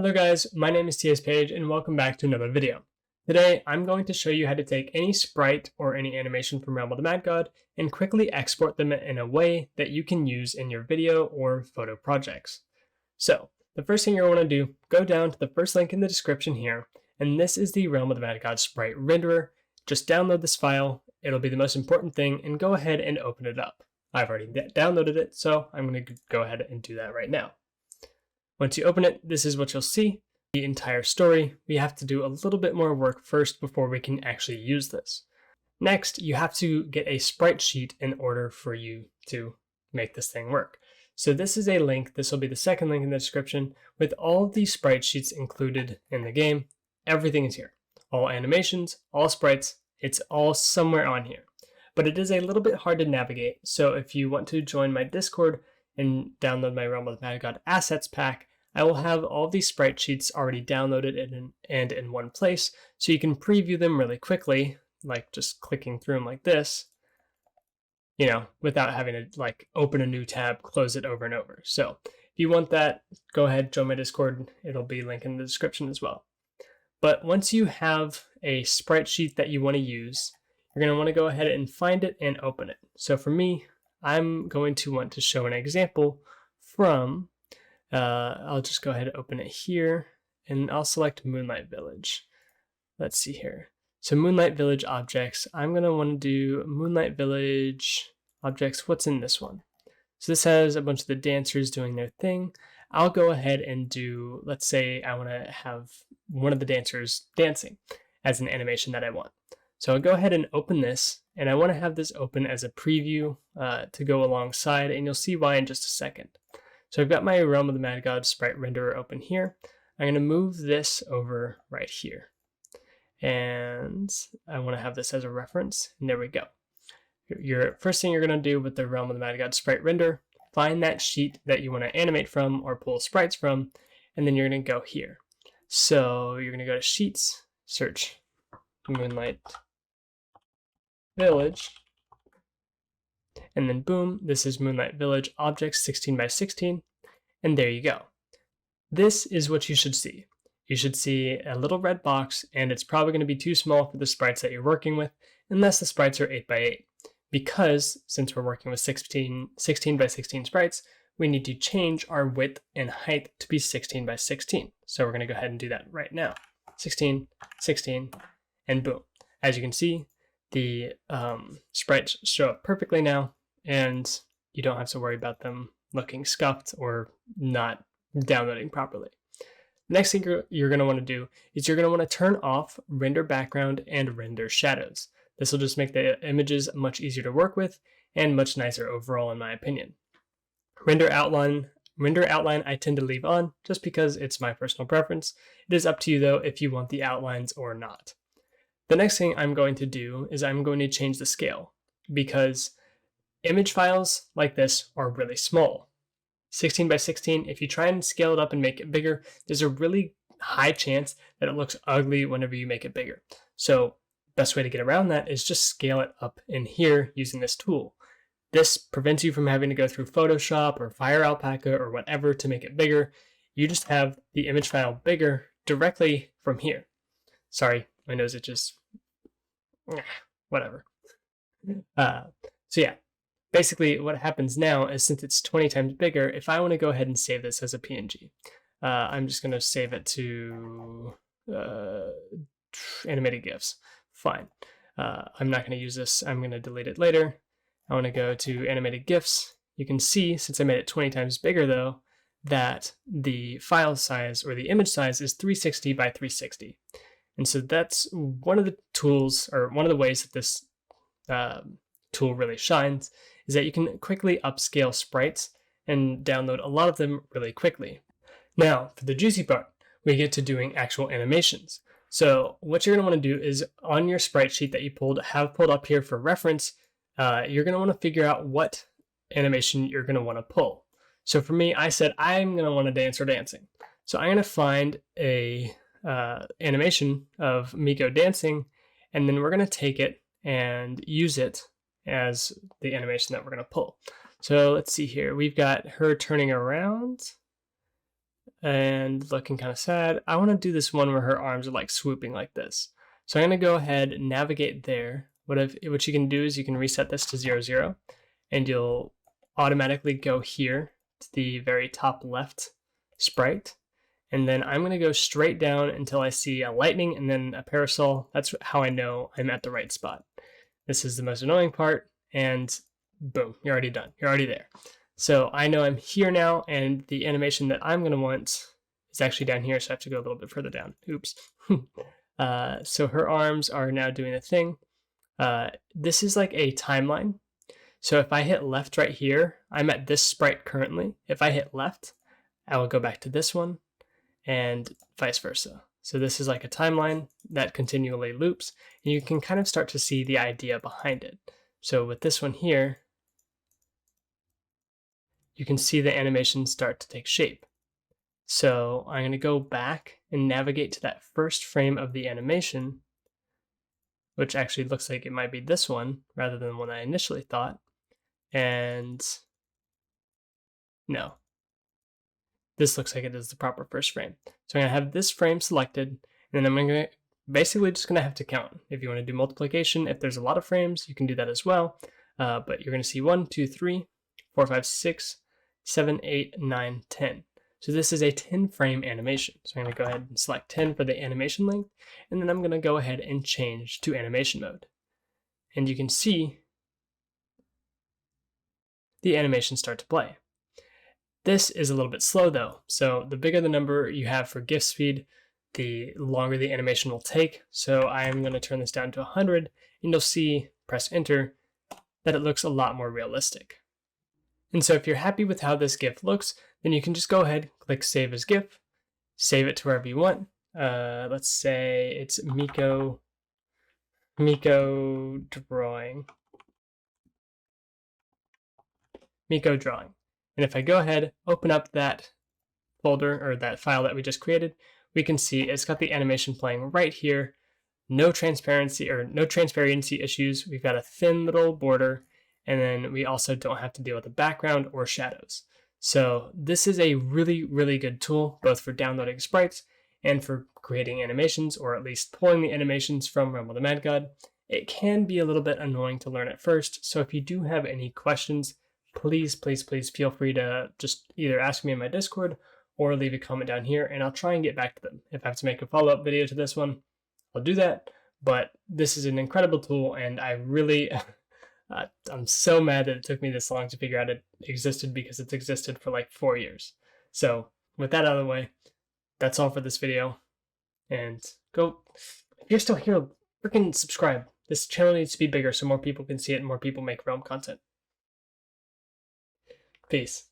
Hello guys, my name is TSPage and welcome back to another video. Today I'm going to show you how to take any sprite or any animation from Realm of the Mad God and quickly export them in a way that you can use in your video or photo projects. So the first thing you'll want to do, go down to the first link in the description here, and this is the Realm of the Mad God Sprite Renderer. Just download this file, it'll be the most important thing, and go ahead and open it up. I've already downloaded it, so I'm going to go ahead and do that right now. Once you open it, this is what you'll see, the entire story. We have to do a little bit more work first before we can actually use this. Next, you have to get a sprite sheet in order for you to make this thing work. So this is a link, this will be the second link in the description, with all of these sprite sheets included in the game. Everything is here. All animations, all sprites, it's all somewhere on here. But it is a little bit hard to navigate, so if you want to join my Discord and download my Realm of the Mad God Assets pack, I will have all of these sprite sheets already downloaded and in one place, so you can preview them really quickly, like just clicking through them like this, without having to like open a new tab, close it over and over. So if you want that, go ahead, join my Discord. It'll be linked in the description as well. But once you have a sprite sheet that you want to use, you're going to want to go ahead and find it and open it. So for me, I'm going to want to show an example from I'll just go ahead and open it here, and I'll select Moonlight Village. Let's see here. So Moonlight Village objects, I'm going to want to do Moonlight Village objects. What's in this one? So this has a bunch of the dancers doing their thing. I'll go ahead and do, let's say I want to have one of the dancers dancing as an animation that I want. So I'll go ahead and open this, and I want to have this open as a preview to go alongside, and you'll see why in just a second. So I've got my Realm of the Mad God Sprite Renderer open here. I'm going to move this over right here. And I want to have this as a reference, and there we go. Your first thing you're going to do with the Realm of the Mad God Sprite Renderer, find that sheet that you want to animate from or pull sprites from, and then you're going to go here. So you're going to go to Sheets, search Moonlight Village, and then boom, this is Moonlight Village objects 16 by 16, and there you go. This is what you should see. You should see a little red box, and it's probably going to be too small for the sprites that you're working with, unless the sprites are 8 by 8. Because since we're working with 16 by 16 sprites, we need to change our width and height to be 16 by 16. So we're going to go ahead and do that right now. 16, 16, and boom. As you can see, the sprites show up perfectly now, and you don't have to worry about them looking scuffed or not downloading properly. Next thing you're going to want to do is you're going to want to turn off render background and render shadows. This will just make the images much easier to work with and much nicer overall in my opinion. Render outline I tend to leave on just because it's my personal preference. It is up to you though if you want the outlines or not. The next thing I'm going to do is I'm going to change the scale because image files like this are really small. 16 by 16, if you try and scale it up and make it bigger, there's a really high chance that it looks ugly whenever you make it bigger. So best way to get around that is just scale it up in here using this tool. This prevents you from having to go through Photoshop or Fire Alpaca or whatever to make it bigger. You just have the image file bigger directly from here. Sorry, my nose itches. Whatever. So yeah, basically what happens now is since it's 20 times bigger, if I want to go ahead and save this as a PNG, I'm just going to save it to animated GIFs. Fine. I'm not going to use this. I'm going to delete it later. I want to go to animated GIFs. You can see, since I made it 20 times bigger though, that the file size or the image size is 360 by 360. And so that's one of the tools, or one of the ways that this tool really shines, is that you can quickly upscale sprites and download a lot of them really quickly. Now, for the juicy part, we get to doing actual animations. So what you're going to want to do is on your sprite sheet that you have pulled up here for reference, you're going to want to figure out what animation you're going to want to pull. So for me, I said I'm going to want a dancer dancing. So I'm going to find a animation of Miko dancing, and then we're going to take it and use it as the animation that we're going to pull. So let's see here. We've got her turning around. and looking kind of sad. I want to do this one where her arms are like swooping like this. So I'm going to go ahead and navigate there. What you can do is you can reset this to 0, 0, and you'll automatically go here to the very top left sprite. And then I'm going to go straight down until I see a lightning and then a parasol. That's how I know I'm at the right spot. This is the most annoying part, and boom, you're already done. You're already there. So I know I'm here now, and the animation that I'm going to want is actually down here, so I have to go a little bit further down. Oops. So her arms are now doing a thing. This is like a timeline. So if I hit left right here, I'm at this sprite currently. If I hit left, I will go back to this one, and vice versa. So this is like a timeline that continually loops, and you can kind of start to see the idea behind it. So with this one here, you can see the animation start to take shape. So I'm going to go back and navigate to that first frame of the animation, which actually looks like it might be this one rather than what I initially thought. And no, this looks like it is the proper first frame. So I'm going to have this frame selected, and then I'm going to basically just going to have to count. If you want to do multiplication, if there's a lot of frames, you can do that as well. But you're going to see 1, 2, 3, 4, 5, 6, 7, 8, 9, 10. So this is a 10 frame animation. So I'm going to go ahead and select 10 for the animation length, and then I'm going to go ahead and change to animation mode. And you can see the animation start to play. This is a little bit slow though, so the bigger the number you have for GIF speed, the longer the animation will take. So I'm going to turn this down to 100, and you'll see, press enter, that it looks a lot more realistic. And so if you're happy with how this GIF looks, then you can just go ahead, click Save as GIF, save it to wherever you want. Let's say it's Miko drawing. And if I go ahead, open up that folder or that file that we just created, we can see it's got the animation playing right here. No transparency issues. We've got a thin little border, and then we also don't have to deal with the background or shadows. So this is a really, really good tool, both for downloading sprites and for creating animations, or at least pulling the animations from Rumble the Mad God. It can be a little bit annoying to learn at first, so if you do have any questions, please feel free to just either ask me in my Discord or leave a comment down here, and I'll try and get back to them. If I have to make a follow-up video to this one, I'll do that. But this is an incredible tool, and I really, I'm so mad that it took me this long to figure out it existed, because it's existed for like 4 years. So with that out of the way, that's all for this video. And go, if you're still here, freaking subscribe. This channel needs to be bigger so more people can see it and more people make Realm content. Peace.